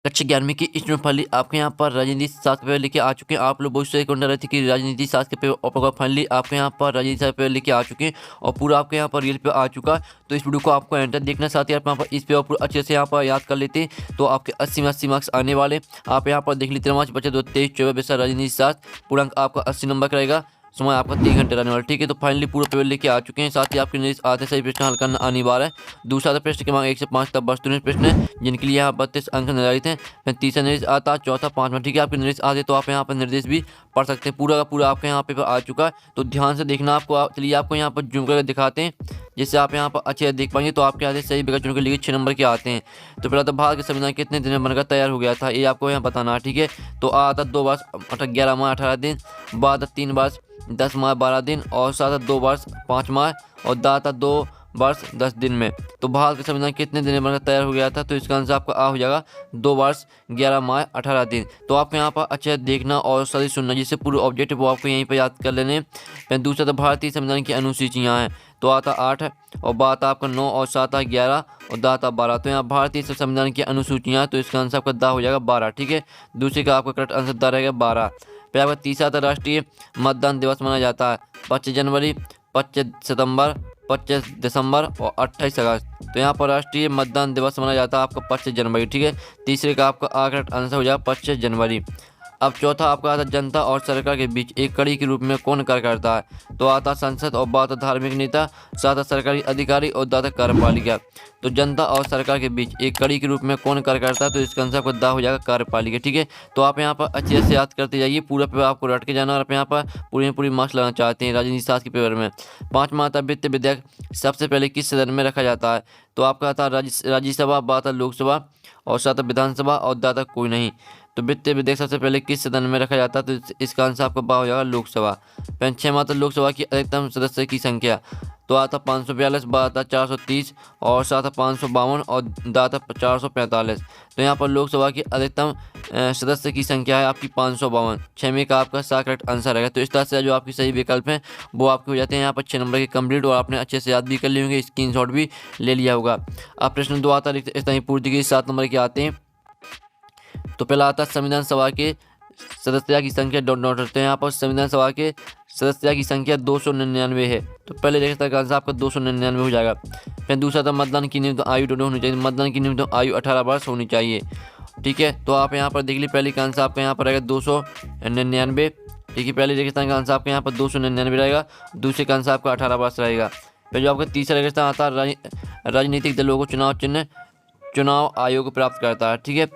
कक्षा 11वीं की स्टूडेंट फाइनली आपके यहाँ पर राजनीति शास्त्र पेपर लेके आ चुके हैं। आप लोग बहुत से कौन रहे थे कि राजनीति शास्त्र के पेपर फाइनली आपके यहाँ पर राजनीति शास्त्र पेपर लेके आ चुके हैं और पूरा आपके यहाँ पर रियल पे आ चुका है। तो इस वीडियो को आपको एंटर देखना, साथ ही आप यहाँ पर इस पेपर पूरा अच्छे से यहाँ पर याद कर लेते हैं तो आपके 80 में 80 मार्क्स आने वाले। आप यहाँ पर देख लीजिए, 5 बचे 2 23 24 बेसा राजनीति शास्त्र पूर्णांक आपका 80 नंबर का रहेगा। समय आपका 3 घंटे रहने वाला। ठीक है, तो फाइनली पूरा पेपर लेके आ चुके हैं। साथ ही आपके निर्देश आते सही प्रश्न हल करना अनिवार्य है। दूसरा प्रश्न क्रमांक 1 से 5 तक वस्तुनिष्ठ प्रश्न है जिनके लिए यहाँ 32 अंक निर्धारित हैं। फिर तीसरा निर्देश आता है, चौथा 5वां। ठीक है, आपके निर्देश आते तो आप यहाँ पर निर्देश भी पढ़ सकते हैं। पूरा का पूरा आपके यहाँ पेपर आ चुका है, तो ध्यान से देखना। आपको चलिए आपको यहाँ पर जूम करके दिखाते हैं जिससे आप यहाँ पर अच्छे देख पाएंगे। तो आपके आते सही विकल्प चुनने के लिए 6 नंबर के आते हैं। तो पहला तो भारत के संविधान कितने दिन में बनकर तैयार हो गया था, ये आपको यहाँ बताना है। ठीक है, तो आता 2 वर्ष 11 माह 18 दिन, बाद 3 वर्ष 10 माह 12 दिन और साथ 2 वर्ष 5 माह और दाता 2 वर्ष 10 दिन में। तो भारत का संविधान कितने दिन में बनकर तैयार हो गया था, तो इसका आंसर आपका आ हो जाएगा 2 वर्ष 11 माह 18 दिन। तो आपको यहाँ पर अच्छे देखना और सही सुनना, जिससे पूरे ऑब्जेक्ट वो आपको यहीं पर याद कर लेने। फिर दूसरा तो भारतीय संविधान की अनुसूचियाँ हैं, तो आता 8 और बात आपका 9 और 7 11 और दाता 12। तो यहाँ भारतीय संविधान की अनुसूचियाँ, तो इसका आंसर आपका दा हो जाएगा 12। ठीक है, दूसरे का आपका करेक्ट आंसर दा रहेगा 12। फिर आपका तीसरा था राष्ट्रीय मतदान दिवस मनाया जाता है 25 जनवरी, 25 सितंबर, 25 दिसंबर और 28 अगस्त। तो यहाँ पर राष्ट्रीय मतदान दिवस मनाया जाता है आपका 25 जनवरी। ठीक है, तीसरे का आपका करेक्ट आंसर हो जाएगा 25 जनवरी। अब चौथा आपका आता जनता और सरकार के बीच एक कड़ी के रूप में कौन कार्य करता है, तो आता संसद और बात धार्मिक नेता, साथ सरकारी अधिकारी और दाता कार्यपालिका। तो जनता और सरकार के बीच एक कड़ी के रूप में कौन कार्य करता है, तो इसका आंसर आपको दा हो जाएगा कार्यपालिका। ठीक है, तो आप यहाँ पर अच्छे से याद करते जाइए। पूरा पेपर आपको रट के जाना और आप यहाँ पर पूरी मार्क्स लाना चाहते हैं राजनीति शास्त्र के पेपर में। 5वां आता वित्त विधेयक सबसे पहले किस सदन में रखा जाता है, तो आपका आता राज्यसभा, बात लोकसभा और साथ विधानसभा और दाता कोई नहीं। तो वित्त विधेयक सबसे पहले किस सदन में रखा जाता है, तो इसका आंसर आपका बा हो जाएगा लोकसभा। 6वां आता लोकसभा की अधिकतम सदस्य की संख्या, तो आता 542, बाता 430 और साथ 552 और दाता 445। तो यहाँ पर लोकसभा की अधिकतम सदस्य की संख्या है आपकी 552। 6वें का आपका सा करेक्ट आंसर रहेगा। तो इस तरह से जो आपकी सही विकल्प हैं वो आपके हो जाते हैं यहाँ पर 6 नंबर के कंप्लीट, और आपने अच्छे से याद भी कर लिए होंगे, स्क्रीनशॉट भी ले लिया होगा। अब प्रश्न 2 आता इस तरह पूर्ति के 7 नंबर के आते हैं। तो पहला आता है संविधान सभा के सदस्य की संख्या डॉट करते हैं। यहाँ पर संविधान सभा के सदस्य की संख्या 299 है, तो पहले देखते हैं आंसर आपका 299 हो जाएगा। फिर दूसरा था मतदान की न्यूनतम आयु होनी चाहिए, मतदान की न्यूनतम आयु 18 वर्ष होनी चाहिए। ठीक है, तो आप यहाँ पर देख लीजिए, पहले का आंसर आपका यहाँ पर रहेगा 299। ठीक है, पहले रेगिस्तान का आंसर आपका यहाँ पर 299 रहेगा, दूसरे का आंसर आपका 18 वर्ष रहेगा। फिर जो आपका तीसरा रेगिस्तान आता है राजनीतिक दलों को चुनाव चिन्ह चुनाव आयोग प्राप्त करता है। ठीक है,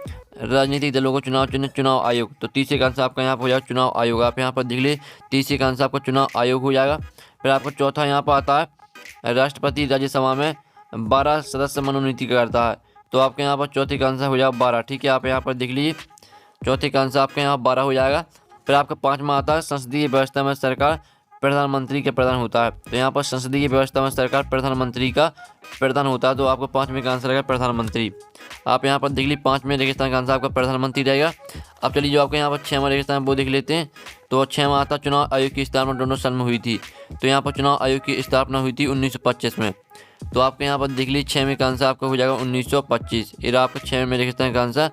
राजनीतिक दलों को चुनाव चिन्ह चुनाव आयोग, तो तीसरे का आंसर आपका यहाँ पर हो जाएगा चुनाव आयोग। आप यहाँ पर देख लीजिए, तीसरे का आंसर आपका चुनाव आयोग हो जाएगा। फिर आपका चौथा यहाँ पर आता है राष्ट्रपति राज्यसभा में 12 सदस्य मनोनीत करता है, तो आपके यहाँ पर चौथे का आंसर हो जाएगा 12। ठीक है, आप यहाँ पर देख लीजिए, चौथे का आंसर आपके यहाँ 12 हो जाएगा। फिर आपका 5वां आता है संसदीय व्यवस्था में सरकार प्रधानमंत्री के प्रधान होता है, तो यहाँ पर संसदीय व्यवस्था में सरकार प्रधानमंत्री का प्रधान होता है, तो आपको 5वें का आंसर रहेगा प्रधानमंत्री। आप यहाँ पर देख लीजिए, 5वें रेगिस्तान का आंसर आपका प्रधानमंत्री रहेगा। अब चलिए जो आपके यहाँ पर 6वां रेगिस्तान वो देख लेते हैं। तो 6वां आता चुनाव आयोग की स्थापना दोनों सन में हुई थी, तो यहाँ पर चुनाव आयोग की स्थापना हुई थी 1925 में। तो आपके यहाँ पर देख लीजिए 6वें का आंसर आपका हो जाएगा 1925, ये आपका 6वें रेगिस्तान का आंसर।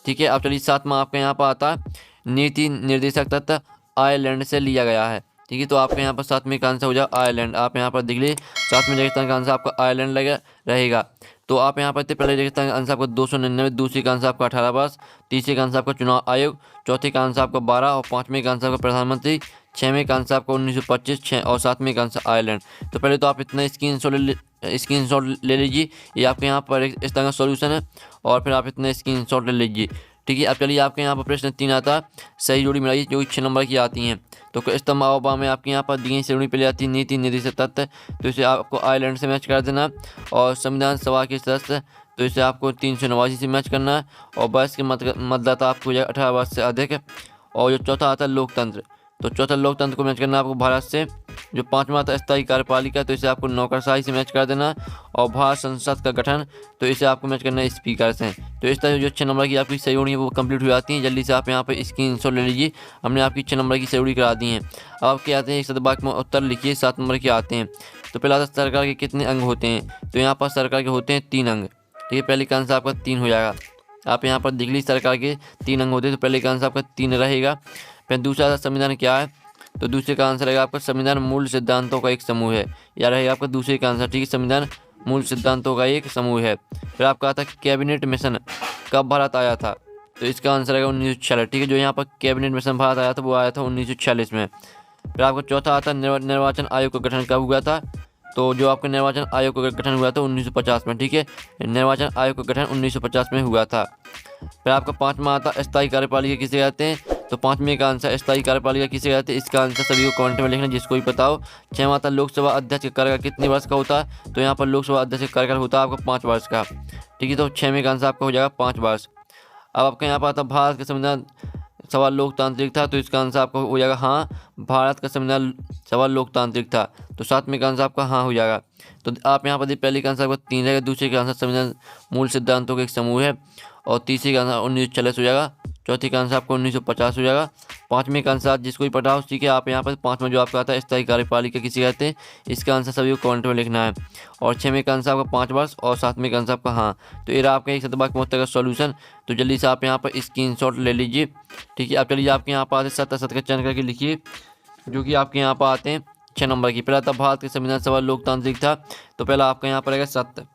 ठीक है, अब चलिए 7वां आपका यहाँ पर आता है नीति निर्देशक तत्व आयरलैंड से लिया गया है। ठीक है, तो आपके यहाँ पर 7वें का आंसर हो जाएगा आयरलैंड। आप यहाँ पर देख लीजिए, 7वें रेगिस्तान का आंसर आपका आयरलैंड रहेगा। तो आप यहाँ पर पहले रेगिस्तान का आंसर आपका 299, दूसरे का आंसर आपका 18 वर्ष, तीसरे का आंसर आपका चुनाव आयोग, चौथे का आंसर आपका 12 और 5वें का आंसर आपका प्रधानमंत्री, 6वें का आंसर आपका 1925 और 7वें का आंसर आयरलैंड। तो पहले तो आप इतना स्क्रीनशॉट ले लीजिए, ये आपके यहाँ पर इस तरह का सॉल्यूशन है, और फिर आप इतना स्क्रीनशॉट ले लीजिए। ठीक है, अब चलिए आपके यहाँ पर प्रश्न 3 आता है सही जोड़ी मिलाइए, जो 6 नंबर की आती हैं। तो स्तंभ में आपके यहाँ पर दी गई जोड़ी पहले आती है नीति निर्देशक तत्व, तो इसे आपको आयरलैंड से मैच कर देना, और संविधान सभा के सदस्य, तो इसे आपको 389 से मैच करना है, और वयस्क मतदाता आपको हो जाएगा 18 वर्ष से अधिक। और जो चौथा आता है लोकतंत्र, तो चौथा लोकतंत्र को मैच करना है आपको भारत से। जो 5वां आता है स्थायी कार्यपालिका, तो इसे आपको नौकरशाही से मैच कर देना, और भारत संसद का गठन, तो इसे आपको मैच करना है स्पीकर से। तो इस तरह जो 6 नंबर की आपकी सही जोड़ी है वो कंप्लीट हो जाती हैं। जल्दी से आप यहाँ पर स्क्रीनशॉट ले लीजिए, हमने आपकी 6 नंबर की सही जोड़ी करा दी हैं। अब आपके आते हैं एक शतवाक्य में उत्तर लिखिए, 7 नंबर के आते हैं। तो पहला आता है सरकार के कितने अंग होते हैं, तो यहाँ पर सरकार के होते हैं 3 अंग। ठीक है, पहले का आंसर आपका 3 हो जाएगा। आप यहाँ पर देख लीजिए सरकार के 3 अंग होते हैं, तो पहले का आंसर आपका 3 रहेगा। फिर दूसरा संविधान क्या है, तो दूसरे का आंसर रहेगा आपका संविधान मूल सिद्धांतों का एक समूह है। या रहेगा आपका दूसरे का आंसर, ठीक है, संविधान मूल सिद्धांतों का एक समूह है। फिर आपका आता है कैबिनेट मिशन कब भारत आया था, तो इसका आंसर रहेगा 1946, ठीक है। जो यहाँ पर कैबिनेट मिशन भारत आया था वो आया था 1946 में। फिर आपका चौथा आता है निर्वाचन आयोग का गठन कब हुआ था, तो जो आपका निर्वाचन आयोग का गठन हुआ था 1950 में, ठीक है। निर्वाचन आयोग का गठन 1950 में हुआ था। फिर आपका पाँचवा आता है स्थायी कार्यपालिका किसे कहते हैं, तो पाँचवें का आंसर स्थायी कार्यपालिका किसे कहते हैं, इसका आंसर सभी को कमेंट में लिखना जिसको भी पता हो। छठवां आता है लोकसभा अध्यक्ष का कार्यकाल कितने वर्ष का होता है, तो यहाँ पर लोकसभा अध्यक्ष का कार्यकाल होता है आपका 5 वर्ष का, ठीक है। तो 6वें का आंसर आपका हो जाएगा 5 वर्ष। अब आपका यहाँ पर आता है भारत का संविधान सवाल लोकतांत्रिक था, तो इसका आंसर आपका हो जाएगा हाँ, भारत का संविधान सवाल लोकतांत्रिक था, तो 7वें का आंसर आपका हाँ हो जाएगा। तो आप यहाँ पर देखिए पहले का आंसर आपका 3 रहेगा, दूसरे का आंसर संविधान मूल सिद्धांतों का एक समूह है, और तीसरे का आंसर 1940 हो जाएगा, चौथे का आंसर आपको 1950 हो जाएगा। 5वें का आंसर जिसको भी पता हो, ठीक है। आप यहाँ पर 5वां जो आपका आता है स्थायी कार्यपालिका किसे कहते हैं, इसका आंसर सभी को कमेंट में लिखना है। और 6वें का आंसर आपका 5 वर्ष, और 7वें का आंसर आपका हाँ। तो ये रहा आपका एक शतभाग मोहत्तर का सॉल्यूशन। तो जल्दी से आप यहाँ पर स्क्रीनशॉट ले लीजिए, ठीक है। आप चलिए आपके यहाँ पर आते 7 का चयन करके लिखिए, जो कि आपके यहाँ पर आते हैं 6 नंबर की। पहला था भारत के संविधान सभा लोकतांत्रिक था, तो पहला आपका यहाँ पर रहेगा सत्य।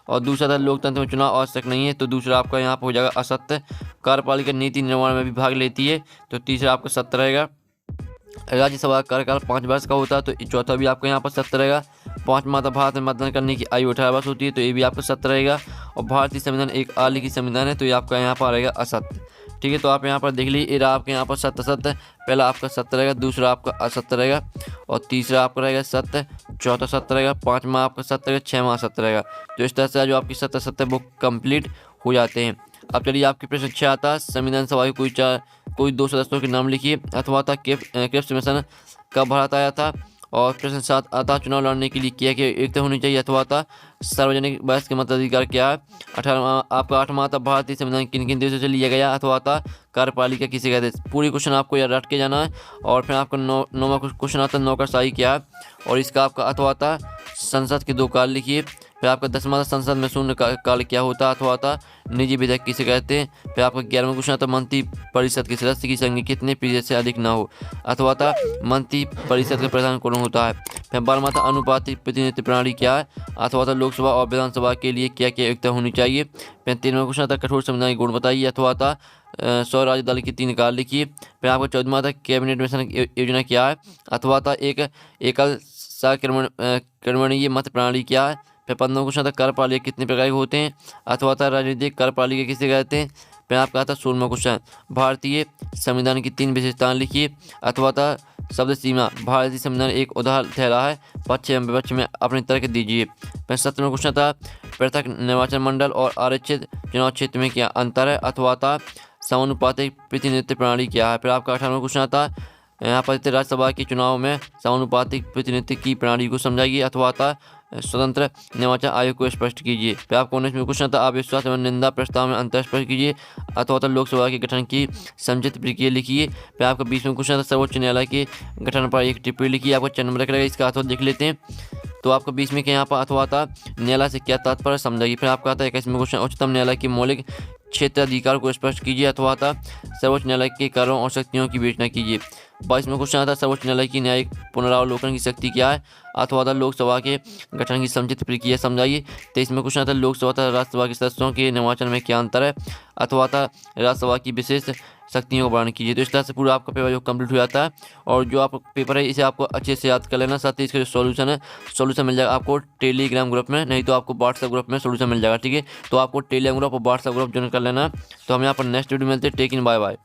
और दूसरा था लोकतंत्र में चुनाव आवश्यक नहीं है, तो दूसरा आपका यहाँ पर हो जाएगा असत्य। कार्यपालिका नीति निर्माण में भी भाग लेती है, तो तीसरा आपका सत्य रहेगा। राज्यसभा का कार्यकाल 5 वर्ष का होता है, तो चौथा भी आपका यहाँ पर सत्य रहेगा। 5वां था भारत में मतदान करने की आयु 18 वर्ष होती है, तो ये भी आपका सत्य रहेगा। और भारतीय संविधान एक आलिखित संविधान है, तो ये आपका यहाँ पर रहेगा असत्य, ठीक है। तो आप यहाँ पर देख लीजिए, ये आपके यहाँ पर सत्य सत्य, पहला आपका सत्य रहेगा, दूसरा आपका असत्य रहेगा, और तीसरा आपका रहेगा सत्य, चौथा सत्य रहेगा, 5वां आपका सत्य रहेगा, 6वां सत्य रहेगा। तो इस तरह से जो आपकी सत्य सत्य वो कंप्लीट हो जाते हैं। अब चलिए आपके प्रश्न 6 आता है संविधान सभा के कोई 2 सदस्यों के नाम लिखिए, अथवा था क्रिप्स मिशन कब भारत आया था। और प्रश्न 7 आता चुनाव लड़ने के लिए क्या क्या योग्यता होनी चाहिए, अथवा था सार्वजनिक बहस के मताधिकार क्या है। 18वां आपका 8वां आता भारतीय संविधान किन किन देशों से लिया गया, अथवा था कार्यपालिका किसे कहते हैं। पूरी क्वेश्चन आपको याद रट के जाना है। और फिर आपका 9वां क्वेश्चन आता नौकरशाही क्या है, और इसका आपका अथवा था संसद के 2 काल लिखिए। फिर आपका 10वां संसद में शून्य काल क्या होता है, अथवा था निजी विधेयक किसे कहते हैं। फिर आपका 11वां क्वेश्चन आता मंत्री परिषद के सदस्य की संख्या कितने प्रतिशत से अधिक ना हो, अथवा था मंत्री परिषद का प्रधान कौन होता है। फिर 12वां था अनुपातिक प्रतिनिधित्व प्रणाली क्या है, अथवा था लोकसभा और विधानसभा के लिए क्या क्या योग्यता होनी चाहिए। फिर 13वां क्वेश्चन आता कठोर संविधान गुण बताइए, अथवा था 100 राज्य दल के 3 काल लिखिए। फिर आपका 14वां था कैबिनेट मिशन योजना क्या है, अथवा था एक एकल कर्मणीय मत प्रणाली क्या है। फिर 15वां क्वेश्चन था कार्यपालिका कितने प्रकार के होते हैं, अथवा था राजनीतिक कार्यपालिका किसे कहते हैं। फिर आपका आता 16वां क्वेश्चन भारतीय संविधान की 3 विशेषताएं लिखिए, अथवा था शब्द सीमा भारतीय संविधान एक उदाहरण ठहरा है, पक्ष एवं विपक्ष में अपने तर्क दीजिए। फिर 17वां क्वेश्चन था पृथक निर्वाचन मंडल और आरक्षित चुनाव क्षेत्र में क्या अंतर है, अथवा था समानुपातिक प्रतिनिधित्व प्रणाली क्या है। फिर आपका 18वां क्वेश्चन आता यहाँ पर राज्यसभा के चुनाव में समानुपातिक प्रतिनिधित्व की प्रणाली को समझाइए, अथवा था स्वतंत्र निर्वाचन आयोग को स्पष्ट कीजिए। फिर आपको 19वें क्वेश्चन था अविश्वास एवं निंदा प्रस्ताव में अंतर स्पष्ट कीजिए, अथवा था लोकसभा के गठन की समुचित प्रक्रिया लिखिए। फिर आपका 20वां क्वेश्चन था सर्वोच्च न्यायालय के गठन पर एक टिप्पणी लिखिए। आपको 4 नंबर रहेगा, इसका अथवा देख लेते हैं। तो आपका 20वें के यहाँ पर अथवा था न्यायालय से क्या तात्पर्य समझाइए। फिर आपका आता है 21वां क्वेश्चन उच्चतम न्यायालय की मौलिक क्षेत्राधिकार को स्पष्ट कीजिए, अथवा था सर्वोच्च न्यायालय के कार्यों और शक्तियों की विवेचना कीजिए। 22वां क्वेश्चन आता सर्वोच्च न्यायालय की न्यायिक पुनरावलोकन की शक्ति क्या है, अथवा था लोकसभा के गठन की समुचित प्रक्रिया समझाइए। 23वां क्वेश्चन आता लोकसभा तथा राज्यसभा के सदस्यों के निर्वाचन में क्या अंतर है, अथवा था राज्यसभा की विशेष शक्तियों का वर्णन कीजिए। तो इस तरह से पूरा आपका पेपर जो कंप्लीट हो जाता है। और जो आप पेपर है इसे आपको अच्छे से याद कर लेना, साथ ही इसका जो सॉल्यूशन है सॉल्यूशन मिल जाएगा आपको टेलीग्राम ग्रुप में, नहीं तो आपको व्हाट्सएप ग्रुप में सॉल्यूशन मिल जाएगा, ठीक है। तो आपको टेलीग्राम ग्रुप और व्हाट्सएप ग्रुप ज्वाइन कर लेना। तो हम यहाँ पर नेक्स्ट वीडियो मिलते हैं। टेक इन, बाय बाय।